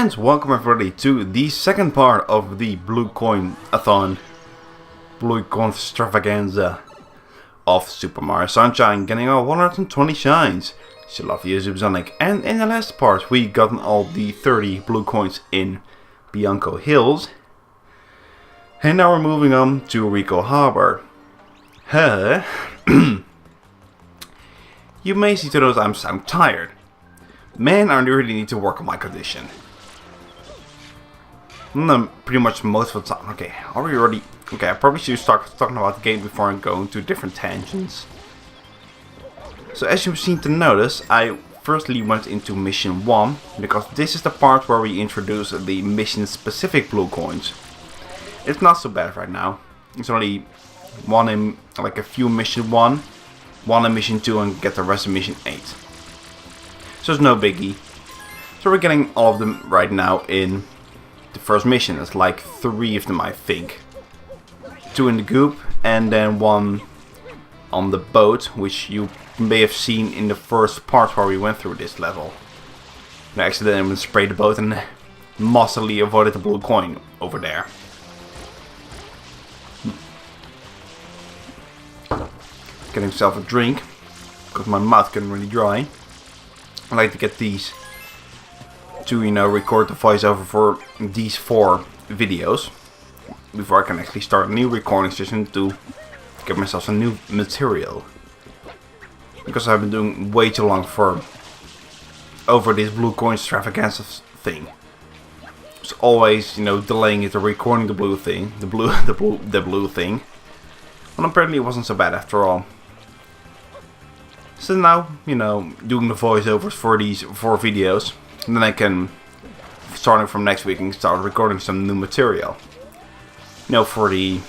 And welcome everybody to the second part of the Blue Coin-a-thon, Blue Coin extravaganza of Super Mario Sunshine, getting all 120 shines. So love you, Zupersonic. And in the last part we gotten all the 30 blue coins in Bianco Hills. And now we're moving on to Ricco Harbor. You may see to those I'm tired. Man, I really need to work on my condition. Pretty much most of the time. Okay, are we already... Okay, I probably should start talking about the game before I go into different tangents. So as you seem to notice, I firstly went into mission 1, because this is the part where we introduce the mission specific blue coins. It's not so bad right now. It's only one in, like a few mission 1, one in mission 2 and get the rest in mission 8. So it's no biggie. So we're getting all of them right now in the first mission. It's like 3 of them I think. 2 in the goop and then 1 on the boat, which you may have seen in the first part where we went through this level. I accidentally sprayed the boat and mossily avoided the blue coin over there. Getting myself a drink, because my mouth getting really dry. I like to get these to, record the voiceover for these 4 videos before I can actually start a new recording session to get myself some new material. Because I've been doing way too long over this blue coin extravaganza thing. It's always, delaying it or recording the blue thing, the blue thing. But apparently it wasn't so bad after all. So now, doing the voiceovers for these 4 videos, and then I can, starting from next week, and start recording some new material. For the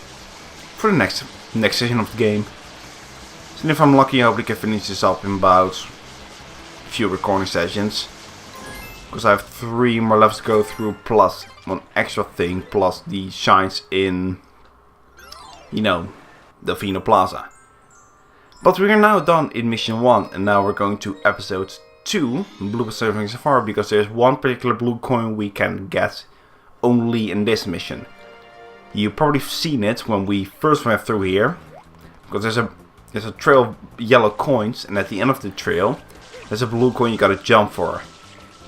next session of the game. So if I'm lucky, I hope I can finish this up in about a few recording sessions. Because I have 3 more levels to go through, plus 1 extra thing, plus the shines in, Delfino Plaza. But we are now done in mission 1, and now we're going to episode 2, Blue Pacific Safari, because there's one particular blue coin we can get only in this mission. You've probably seen it when we first went through here, because there's a trail of yellow coins, and at the end of the trail there's a blue coin you gotta jump for.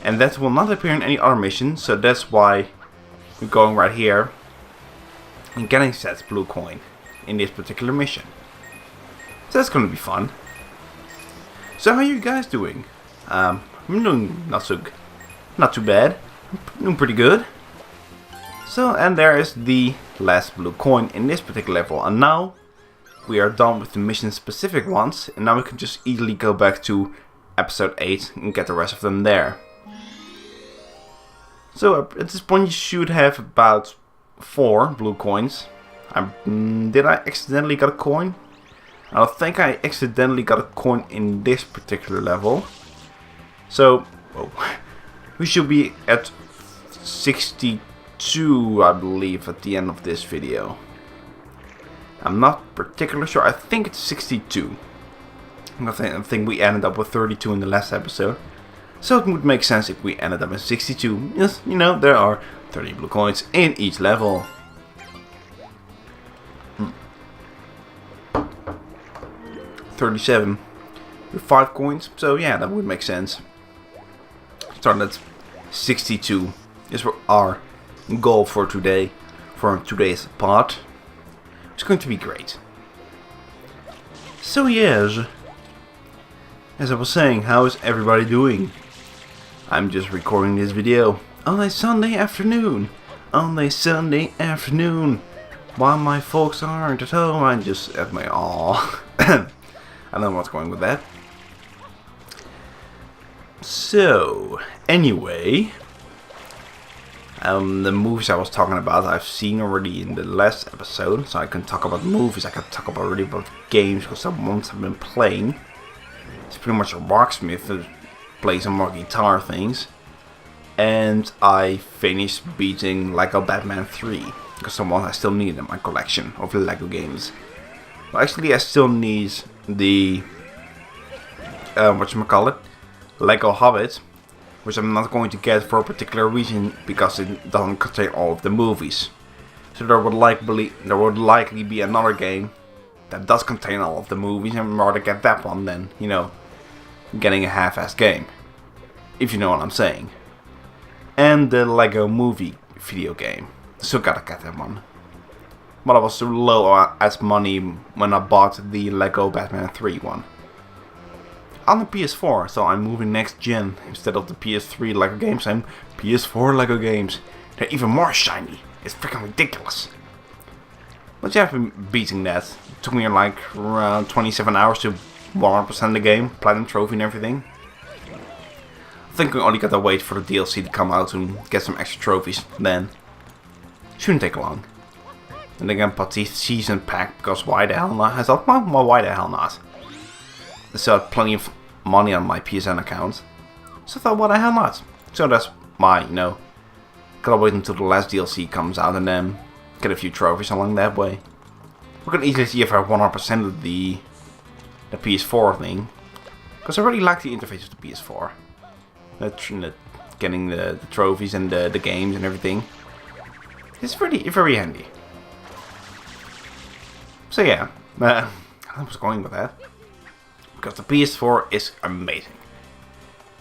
And that will not appear in any other mission, so that's why we're going right here and getting that blue coin in this particular mission. So that's gonna be fun. So how are you guys doing? I'm doing not too bad. I'm doing pretty good. So, and there is the last blue coin in this particular level. And now we are done with the mission specific ones, and now we can just easily go back to episode 8 and get the rest of them there. So at this point you should have about 4 blue coins. Did I accidentally get a coin? I don't think I accidentally got a coin in this particular level. So, we should be at 62, I believe, at the end of this video. I'm not particularly sure. I think it's 62. I think we ended up with 32 in the last episode. So it would make sense if we ended up at 62. Yes, there are 30 blue coins in each level. 37 with 5 coins, so yeah, that would make sense. Starting at 62 is our goal for today, for today's part. It's going to be great. So yes, as I was saying, how is everybody doing? I'm just recording this video on a Sunday afternoon. While my folks aren't at home, I'm just at my I don't know what's going with that. So, anyway, the movies I was talking about, I've seen already in the last episode, so I can talk about movies. I can talk about games, because some ones I've been playing. It's pretty much a rocksmith that plays some more guitar things. And I finished beating Lego Batman 3, because someone I still need in my collection of Lego games. Well, actually, I still need the Lego Hobbit, which I'm not going to get for a particular reason because it doesn't contain all of the movies. So there would likely be another game that does contain all of the movies, and rather get that one than, you know, getting a half-assed game. If you know what I'm saying. And the Lego Movie video game. Still gotta get that one. But I was too low as money when I bought the Lego Batman 3 one. On the PS4, so I'm moving next gen. Instead of the PS3 Lego games, I'm PS4 Lego games. They're even more shiny. It's freaking ridiculous. But yeah, I've been beating that. It took me like around 27 hours to 100% the game, platinum trophy and everything. I think we only gotta wait for the DLC to come out and get some extra trophies then. Shouldn't take long. And again, put the season pack, because why the hell not? I thought, well, why the hell not? I still had plenty of money on my PSN account. So I thought, why the hell not? So that's why, you know, gotta wait until the last DLC comes out and then get a few trophies along that way. We can easily see if I 100% of the PS4 thing. Because I really like the interface of the PS4. Getting the trophies and the games and everything. It's very handy. So yeah, I was going with that. Because the PS4 is amazing.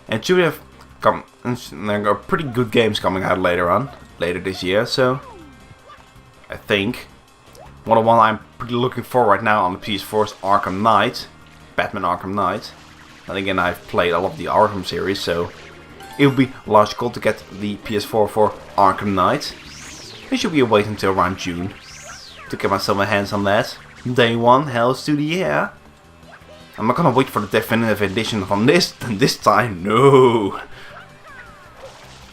And it should have come, there are pretty good games coming out later this year, so I think one I'm pretty looking for right now on the PS4 is Arkham Knight, Batman Arkham Knight. And again, I've played all of the Arkham series, so it would be logical to get the PS4 for Arkham Knight. I should be waiting until around June to get myself my hands on that. Day one, hells to the yeah. I'm not gonna wait for the definitive edition from this time, no.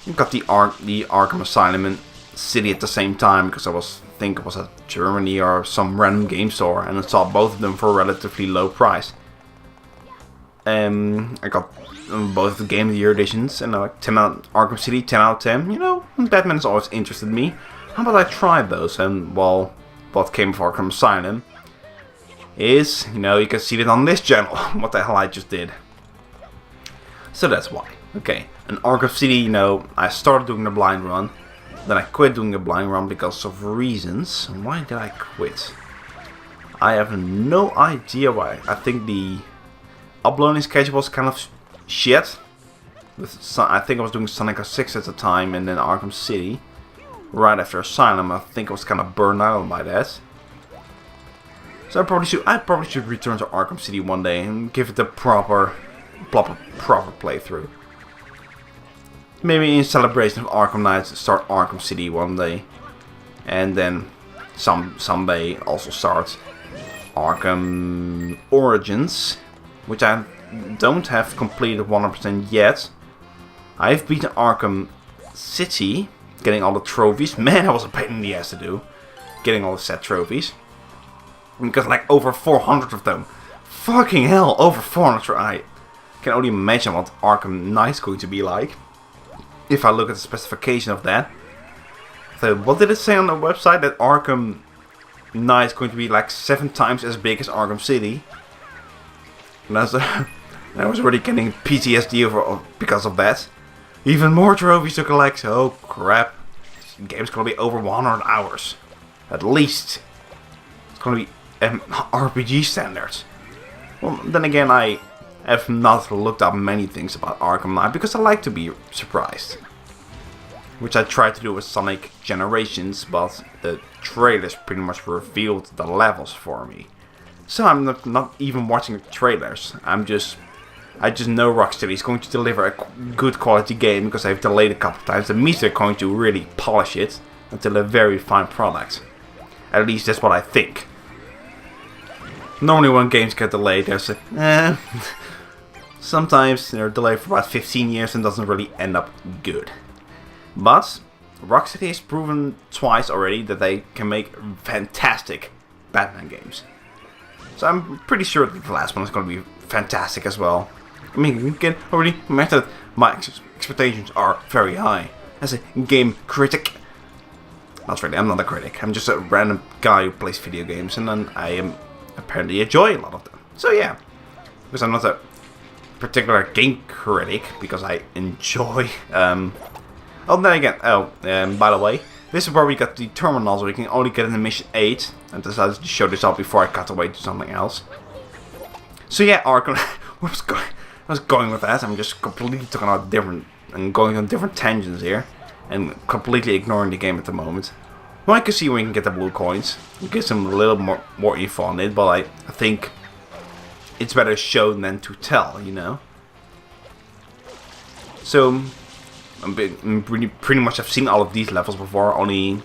I got the Arkham Asylum City at the same time because I think it was at Germany or some random game store, and I saw both of them for a relatively low price. I got both the Game of the Year editions, and Arkham City 10 out of 10. You know, Batman has always interested me. How about I try those? And well, what came for Arkham Asylum is, you know, you can see it on this channel. What the hell I just did. So that's why. Okay, and Arkham City, you know, I started doing the blind run. Then I quit doing the blind run because of reasons. Why did I quit? I have no idea why. I think the uploading schedule was kind of shit. I think I was doing Sonic 06 at the time and then Arkham City. Right after Asylum, I think I was kind of burned out by that. So I probably should return to Arkham City one day and give it a proper playthrough. Maybe in celebration of Arkham Knight, start Arkham City one day, and then someday also start Arkham Origins, which I don't have completed 100% yet. I've beaten Arkham City, getting all the trophies. Man, that was a pain in the ass to do, getting all the set trophies. Because like over 400 of them. Fucking hell, over 400. I can only imagine what Arkham Knight's going to be like. If I look at the specification of that. So what did it say on the website? That Arkham Knight is going to be like 7 times as big as Arkham City. And I was already getting PTSD because of that. Even more trophies to collect. Oh crap. This game's going to be over 100 hours. At least. It's going to be RPG standards. Well, then again, I have not looked up many things about Arkham Knight because I like to be surprised. Which I tried to do with Sonic Generations, but the trailers pretty much revealed the levels for me. So I'm not even watching the trailers. I just know Rocksteady is going to deliver a good quality game because they've delayed a couple of times. That means they're going to really polish it until a very fine product. At least that's what I think. Normally when games get delayed, there's a sometimes they're delayed for about 15 years and doesn't really end up good. But Rocksteady has proven twice already that they can make fantastic Batman games. So I'm pretty sure that the last one is going to be fantastic as well. I mean, you can already imagine that my expectations are very high. As a game critic. Not really, I'm not a critic. I'm just a random guy who plays video games, and then I apparently enjoy a lot of them. So yeah, because I'm not a particular game critic because I enjoy. Oh, then again. By the way, this is where we got the terminals. We can only get in the mission 8. I decided to show this up before I cut away to something else. So yeah, Arkham. I was going with that. I'm just completely talking about different and going on different tangents here, and completely ignoring the game at the moment. Well, I can see when we can get the blue coins. It gives them a little more info on it, but I think it's better shown than to tell, you know. So I'm pretty much I've seen all of these levels before. Only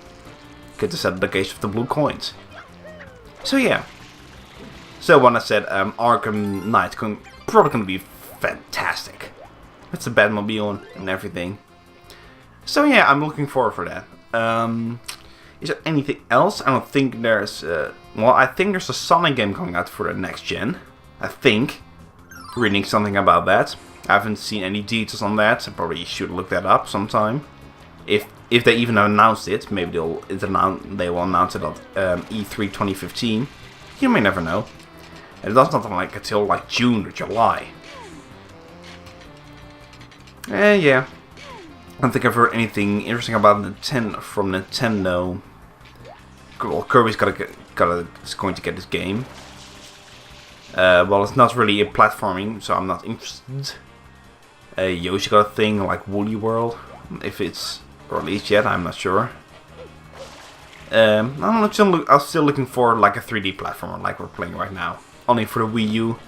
get to set the case of the blue coins. So yeah. So when I said Arkham Knight probably gonna be fantastic. It's a Batmobile and everything. So yeah, I'm looking forward for that. Is there anything else? I don't think there's... well, I think there's a Sonic game coming out for the next gen. I think. Reading something about that. I haven't seen any details on that. I probably should look that up sometime. If they even announced it, maybe they will announce it at E3 2015. You may never know. And it does not like until like June or July. Yeah. I don't think I've heard anything interesting about from Nintendo. Well, Kirby's is going to get this game. Well, it's not really a platforming, so I'm not interested. Yoshi got a thing like Woolly World. If it's released yet, I'm not sure. I'm still looking for like a 3D platformer like we're playing right now. Only for the Wii U.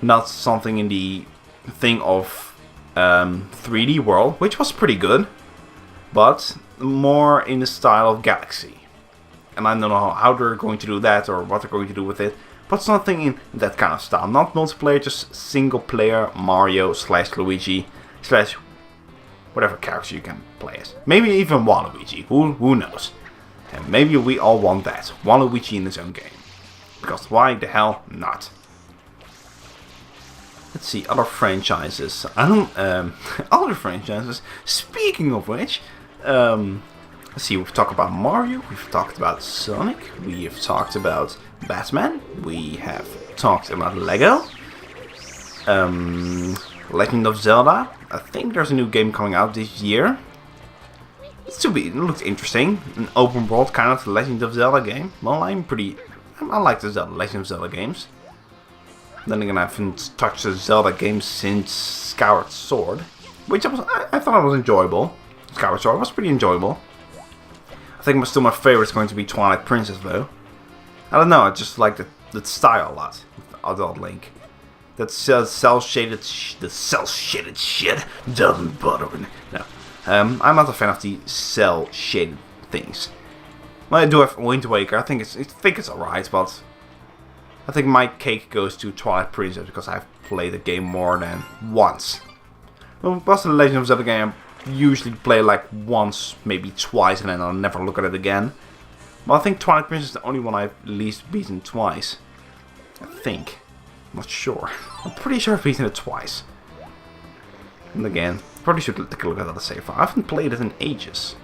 Not something in the thing of 3D World, which was pretty good. But more in the style of Galaxy. And I don't know how they're going to do that or what they're going to do with it. But something in that kind of style. Not multiplayer, just single player Mario / Luigi / whatever character you can play as. Maybe even Waluigi. Who knows? And maybe we all want that. Waluigi in his own game. Because why the hell not? Let's see, other franchises. Other franchises. Speaking of which, let's see, we've talked about Mario, we've talked about Sonic, we have talked about Batman, we have talked about Lego, Legend of Zelda. I think there's a new game coming out this year. It looks interesting. An open world kind of Legend of Zelda game. Well, I like the Legend of Zelda games. Then again, I haven't touched a Zelda game since Skyward Sword, which I thought it was enjoyable. Skyward Sword was pretty enjoyable. I think still my favorite is going to be Twilight Princess though. I don't know, I just like the style a lot. Adult Link. That cell shaded shit doesn't bother me. No, I'm not a fan of the cell shaded things. Well, I do have Wind Waker. I think it's alright, but I think my cake goes to Twilight Princess because I've played the game more than once. Well, plus the Legend of Zelda game, I usually play like once, maybe twice, and then I'll never look at it again. But I think Twilight Princess is the only one I've at least beaten twice. I think. I'm not sure. I'm pretty sure I've beaten it twice. And again, probably should take a look at the save file. I haven't played it in ages.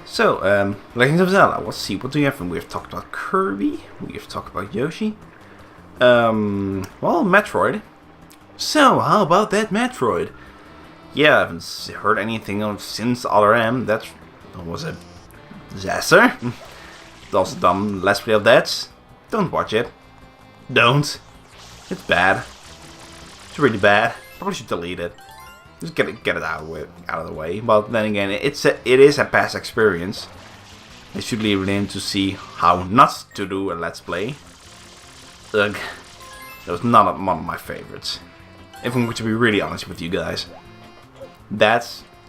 So, Legends of Zelda, let's see, what do you have? We've talked about Kirby, we've talked about Yoshi. Well, Metroid. So, how about that Metroid? Yeah, I haven't heard anything of since Other M. That was a disaster. Also done Let's Play of that. Don't watch it. Don't. It's bad. It's really bad. Probably should delete it. Just get it out of the way. But then again, it is a past experience. I should leave it in to see how not to do a Let's Play. Ugh. That was not one of my favorites. If I'm going to be really honest with you guys.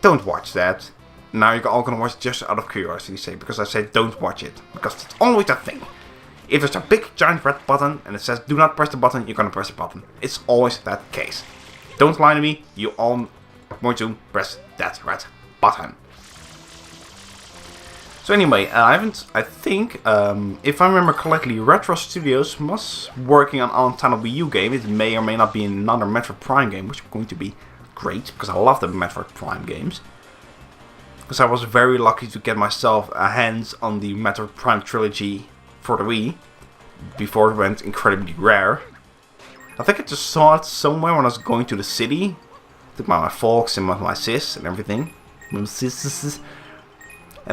Don't watch that. Now you're all gonna watch it just out of curiosity's sake, because I said don't watch it. Because it's always a thing. If there's a big giant red button and it says do not press the button, you're gonna press the button. It's always that case. Don't lie to me, you all want to press that red button. So anyway, I think, if I remember correctly, Retro Studios was working on Untitled Wii U game. It may or may not be another Metroid Prime game, which is going to be great, because I love the Metroid Prime games. Because I was very lucky to get myself a hands on the Metroid Prime trilogy for the Wii, before it went incredibly rare. I think I just saw it somewhere when I was going to the city. With my folks and my sis and everything. And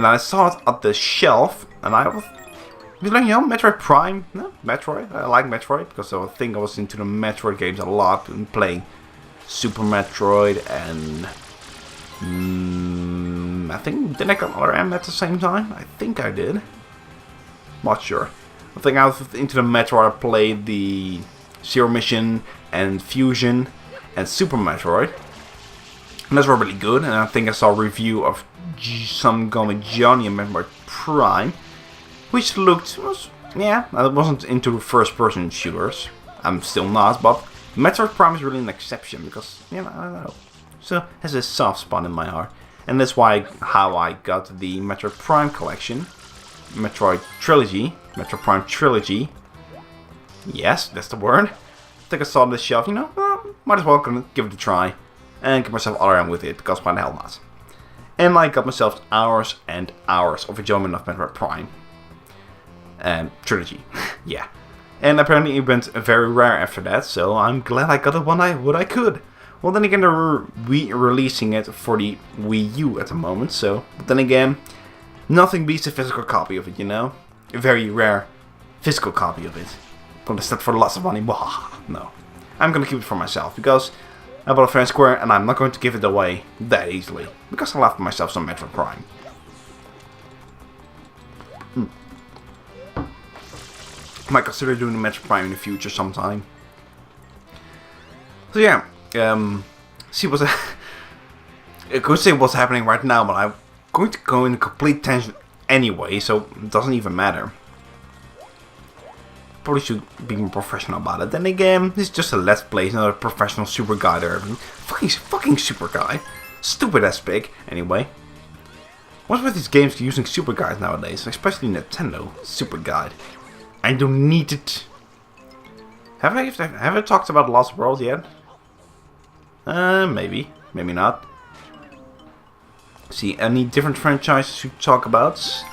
I saw it at the shelf, and I was like, Metroid Prime. No, Metroid. I like Metroid because I think I was into the Metroid games a lot and playing Super Metroid and I think did I get another M at the same time? I think I did. Not sure. I think I was into the Metroid. I played the Zero Mission and Fusion and Super Metroid. And those were really good, and I think I saw a review of some going Johnny and Metroid Prime, which looked, I wasn't into first-person shooters. I'm still not, but Metroid Prime is really an exception because, I don't know. So it has a soft spot in my heart, and that's how I got the Metroid Prime collection, Metroid Prime Trilogy. Yes, that's the word. I think I saw this shelf, might as well give it a try. And get myself all around with it, because why the hell not? And I got myself hours and hours of enjoyment of Metroid Prime. Trilogy. Yeah. And apparently it went very rare after that, so I'm glad I got it when I could. Well, then again, they're re-releasing it for the Wii U at the moment, so... But then again, nothing beats a physical copy of it, A very rare physical copy of it. Gonna sell for lots of money. No. I'm gonna keep it for myself, because... I bought a fair and square, and I'm not going to give it away that easily, because I left myself some Metroid Prime. Might consider doing the Metroid Prime in the future sometime. So yeah, see what's I could say what's happening right now, but I'm going to go in a complete tangent anyway, so it doesn't even matter. Probably should be more professional about it. Then again, it's just a Let's Play, it's not a professional super guide or everything. Fucking super guide. Stupid ass pig. Anyway. What's with these games using super guides nowadays? Especially Nintendo. Super guide. I don't need it. Have I talked about Lost World yet? Maybe. Maybe not. See, any different franchises to talk about?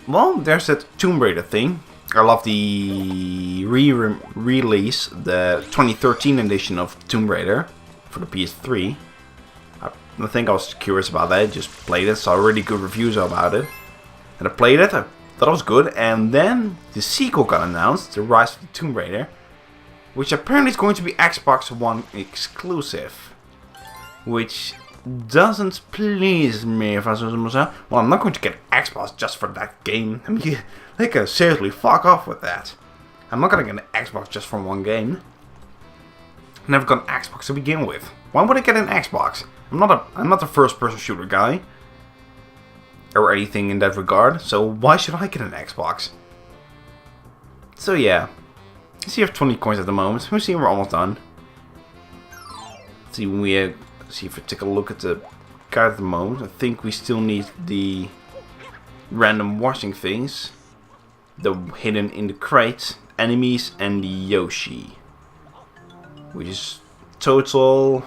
Well, there's that Tomb Raider thing. I love the re-release, the 2013 edition of Tomb Raider for the PS3. I think I was curious about that, just played it, saw really good reviews about it. And I played it, I thought it was good, and then the sequel got announced, The Rise of the Tomb Raider, which apparently is going to be Xbox One exclusive. Which doesn't please me, if I say so myself. Well, I'm not going to get Xbox just for that game. I mean, they can seriously fuck off with that. I'm not gonna get an Xbox just for one game. I never got an Xbox to begin with. Why would I get an Xbox? I'm not a first-person shooter guy. Or anything in that regard, so why should I get an Xbox? So yeah. See, I have 20 coins at the moment. We'll see, we're almost done. See, see if we take a look at the card at the moment. I think we still need the random washing things. The hidden in the crate, enemies, and the Yoshi. Which is total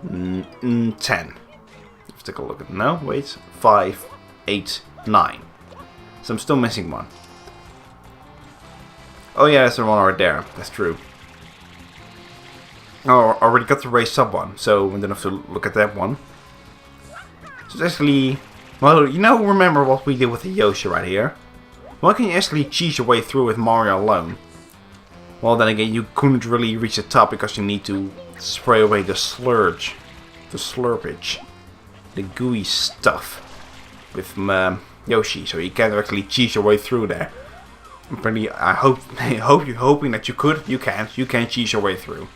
10. Let's take a look at it now. Wait, 5, 8, 9. So I'm still missing one. Oh yeah, there's the one right there. That's true. Oh, I already got the race sub one, so we don't have to look at that one. So it's actually, well, remember what we did with the Yoshi right here? Why can you actually cheese your way through with Mario alone? Well, then again, you couldn't really reach the top because you need to spray away the slurge, the slurpage, the gooey stuff with Yoshi, so you can't actually cheese your way through there. Apparently, I hope you're hoping that you could. You can't cheese your way through.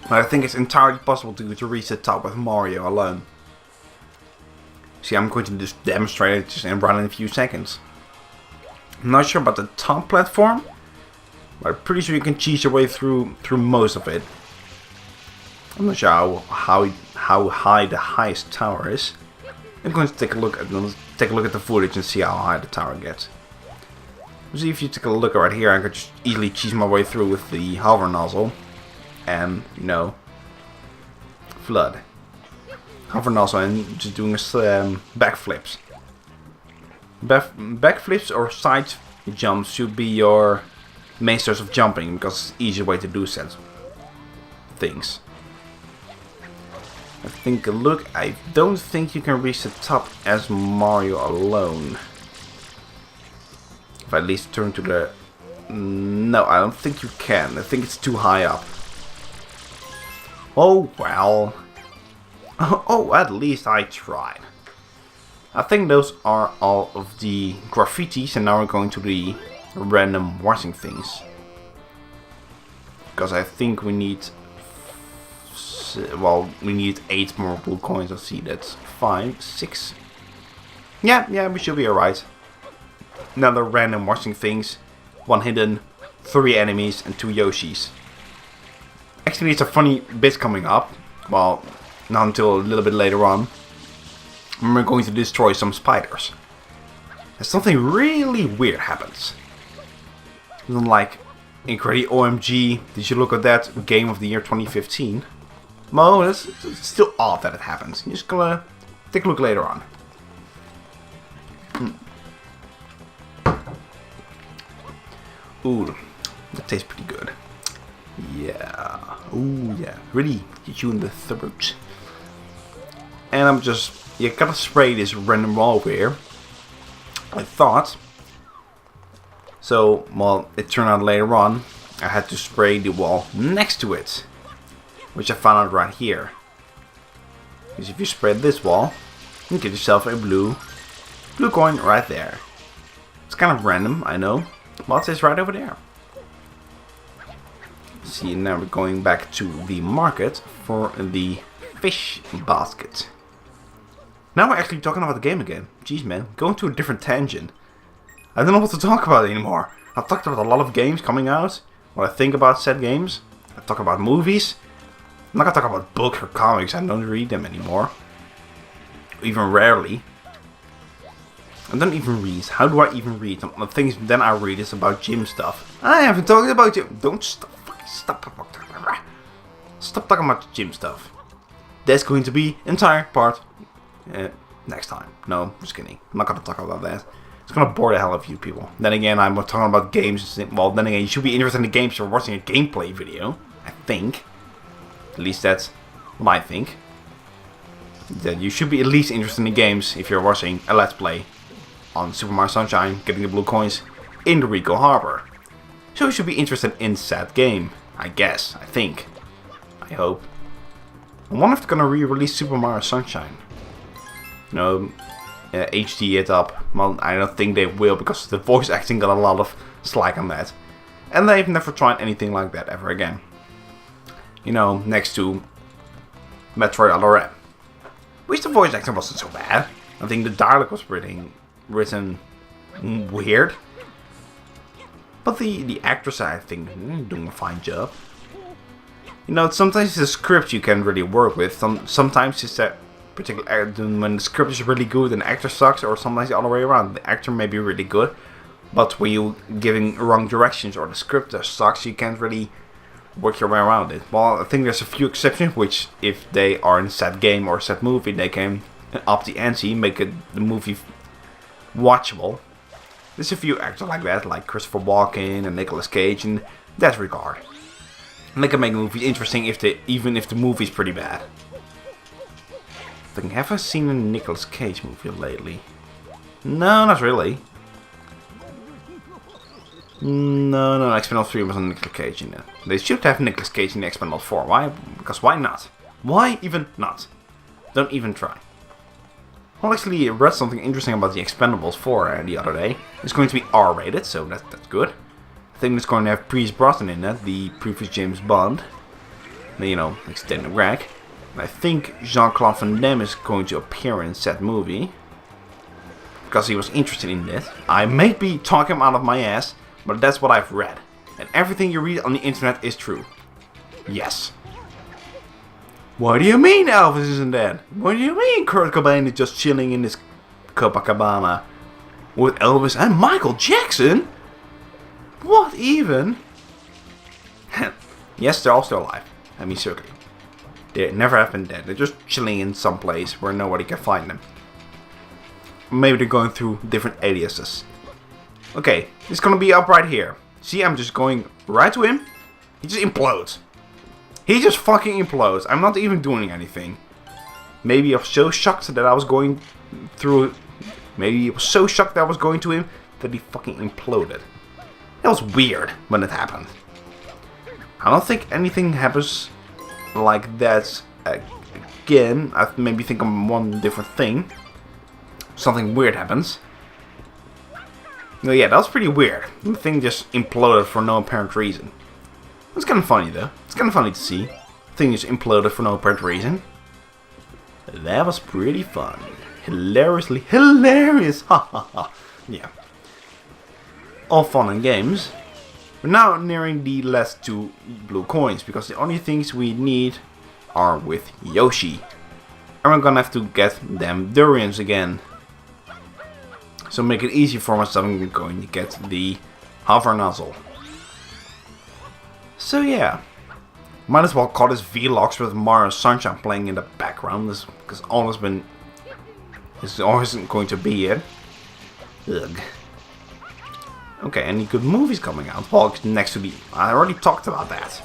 But I think it's entirely possible to reach the top with Mario alone. See, I'm going to just demonstrate it just and run in a few seconds. I'm not sure about the top platform, but I'm pretty sure you can cheese your way through most of it. I'm not sure how high the highest tower is. I'm going to take a look at the footage and see how high the tower gets. See, if you take a look right here, I could just easily cheese my way through with the hover nozzle. And, flood. Hover nozzle and just doing backflips. Backflips or side jumps should be your main source of jumping, because it's an easier way to do said things. I think look, I don't think you can reach the top as Mario alone. If I at least turn to the... No, I don't think you can. I think it's too high up. Oh well. Oh, at least I tried. I think those are all of the graffitis, and now we're going to the random watching things. Because I think we need... Well, we need 8 more blue coins. Let's see, that's 5, 6. Yeah, we should be alright. Another random watching things. 1 hidden, 3 enemies, and 2 Yoshis. Actually, it's a funny bit coming up. Well, not until a little bit later on. We're going to destroy some spiders. And something really weird happens. Like, incredible OMG, did you look at that game of the year 2015? Well, it's still odd that it happens. You're just gonna take a look later on. Ooh, that tastes pretty good. Yeah. Ooh, yeah. Really hit you in the throat. And I'm just... You gotta spray this random wall here. I thought. So, well, it turned out later on I had to spray the wall next to it. Which I found out right here. Because if you spread this wall, you get yourself a blue coin right there. It's kind of random, I know. But it's right over there. See, now we're going back to the market for the fish basket. Now we're actually talking about the game again. Jeez man, going to a different tangent. I don't know what to talk about anymore. I've talked about a lot of games coming out. What I think about said games. I talk about movies. I'm not gonna talk about books or comics, I don't read them anymore. Even rarely. I don't even read. How do I even read? The things then I read is about gym stuff. I haven't talked about gym. Don't stop talking about gym stuff. That's going to be entire part next time. No, just kidding. I'm not gonna talk about that. It's gonna bore the hell out of you people. Then again, I'm talking about games. Well, then again, you should be interested in the games if you're watching a gameplay video. I think. At least that's what I think. That you should be at least interested in the games if you're watching a Let's Play on Super Mario Sunshine, getting the blue coins in the Ricco Harbor. So you should be interested in said game. I guess. I think. I hope. I wonder if they're gonna re-release Super Mario Sunshine. No, HD it up. Well, I don't think they will because the voice acting got a lot of slack on that. And they've never tried anything like that ever again. You know, next to Metroid Other M. Which the voice acting wasn't so bad. I think the dialogue was written weird. But the actress, I think, doing a fine job. You know, sometimes it's the script you can really work with. Sometimes it's that particular when the script is really good and the actor sucks, or sometimes the other way around. The actor may be really good, but when you giving wrong directions or the script sucks, you can't really work your way around it. Well, I think there's a few exceptions, which if they are in a set game or a set movie, they can up the ante, make the movie watchable. There's a few actors like that, like Christopher Walken and Nicolas Cage in that regard. And they can make a movie interesting even if the movie's pretty bad. Have I seen a Nicolas Cage movie lately? No, not really. No, Expendables 3 wasn't Nicolas Cage in it. They should have Nicolas Cage in Expendables 4. Why? Because why not? Why even not? Don't even try. Well, actually, I read something interesting about the Expendables 4 the other day. It's going to be R-rated, so that's good. I think it's going to have Pierce Brosnan in it, the previous James Bond. You know, extended Greg. And I think Jean-Claude Van Damme is going to appear in said movie. Because he was interested in it. I may be talking him out of my ass, but that's what I've read. And everything you read on the internet is true. Yes. What do you mean Elvis isn't dead? What do you mean Kurt Cobain is just chilling in this Copacabana with Elvis and Michael Jackson? What even? Yes, they're all still alive. I mean, certainly. They never have been dead. They're just chilling in some place where nobody can find them. maybe they're going through different aliases. Okay, it's gonna be up right here. See, I'm just going right to him. He just implodes. He just fucking implodes. I'm not even doing anything. Maybe I was so shocked that I was going through. Maybe I was so shocked that I was going to him that he fucking imploded. That was weird when it happened. I don't think anything happens like that again. I maybe think of one different thing. Something weird happens. No, yeah, that was pretty weird. The thing just imploded for no apparent reason. It's kind of funny though. It's kind of funny to see. The thing just imploded for no apparent reason. That was pretty fun. Hilariously hilarious. Ha ha ha. Yeah. All fun and games. We're now nearing the last 2 blue coins because the only things we need are with Yoshi. And we're gonna have to get them durians again. So make it easy for myself, I'm going to get the hover nozzle. So yeah, might as well call this vlogs with Mario Sunshine playing in the background, because this always going to be it. Ugh. Okay, any good movies coming out? Well, next to the... I already talked about that.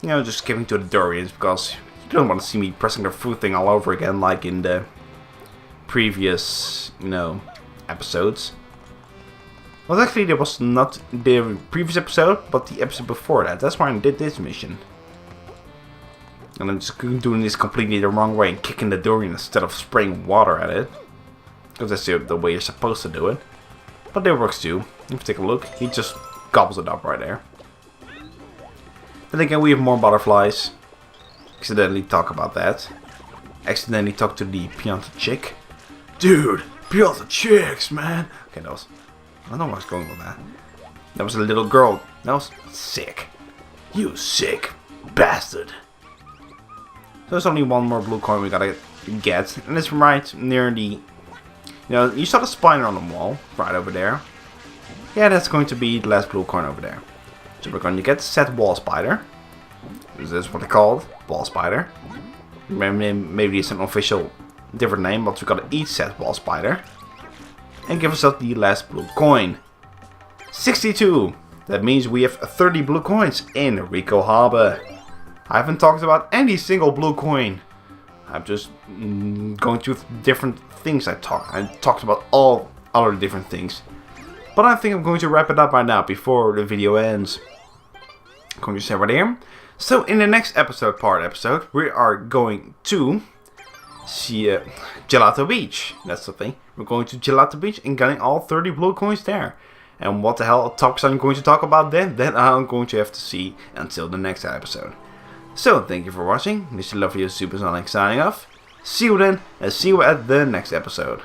You know, just skipping to the durians, because you don't want to see me pressing the food thing all over again, like in the previous, you know, episodes. Well, actually, there was not the previous episode, but the episode before that. That's why I did this mission. And I'm just doing this completely the wrong way and kicking the durian instead of spraying water at it. Because that's the way you're supposed to do it. But that works too. If you take a look, he just gobbles it up right there. Then again, we have more butterflies. Accidentally talk about that. Accidentally talk to the Pianta chick. Dude, Pianta chicks, man. Okay, that was... I don't know where I was going with that. That was a little girl. That was sick. You sick bastard. So there's only one more blue coin we gotta get. And it's right near the... You know, you saw the spider on the wall. Right over there. Yeah, that's going to be the last blue coin over there. So we're going to get set wall spider. Is this what they call it? Wall spider. Maybe it's an official different name, but we gotta eat set wall spider. And give ourselves the last blue coin. 62. That means we have 30 blue coins in Ricco Harbor. I haven't talked about any single blue coin. I'm just going through different things. I talked about all other different things. But I think I'm going to wrap it up right now before the video ends. I'm going to say right here. So in the next episode, we are going to see Gelato Beach. That's the thing. We're going to Gelato Beach and getting all 30 blue coins there. And what the hell topics I'm going to talk about then? That I'm going to have to see until the next episode. So thank you for watching. This is lovely Zupersonic signing off. See you then, and see you at the next episode.